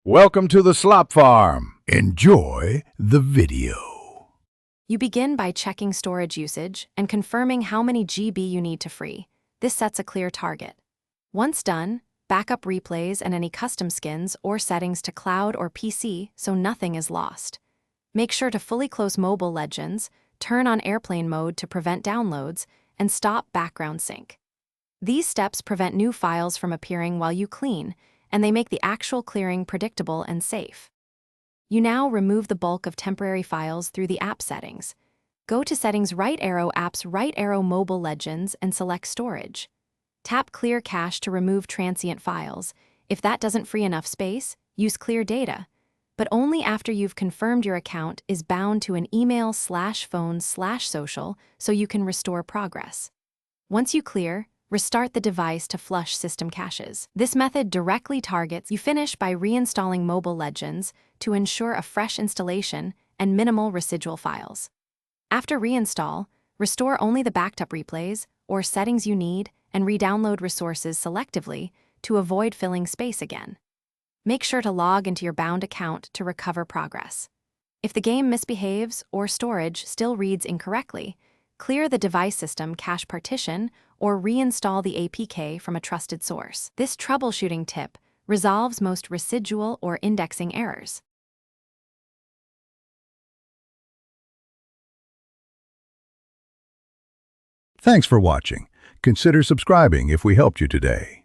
Welcome to the slop farm. Enjoy the video. You begin by checking storage usage and confirming how many GB you need to free. This sets a clear target. Once done, backup replays and any custom skins or settings to cloud or PC so nothing is lost. Make sure to fully close Mobile Legends, turn on airplane mode to prevent downloads, and stop background sync. These steps prevent new files from appearing while you clean, and they make the actual clearing predictable and safe. You now remove the bulk of temporary files through the app settings. Go to Settings, right arrow Apps, right arrow Mobile Legends, and select Storage. Tap Clear Cache to remove transient files. If that doesn't free enough space, use Clear Data, but only after you've confirmed your account is bound to an email/phone/social so you can restore progress. Once you clear, restart the device to flush system caches. This method directly targets. You finish by reinstalling Mobile Legends to ensure a fresh installation and minimal residual files. After reinstall, restore only the backed up replays or settings you need and re-download resources selectively to avoid filling space again. Make sure to log into your bound account to recover progress. If the game misbehaves or storage still reads incorrectly, clear the device system cache partition or reinstall the APK from a trusted source. This troubleshooting tip resolves most residual or indexing errors. Thanks for watching. Consider subscribing if we helped you today.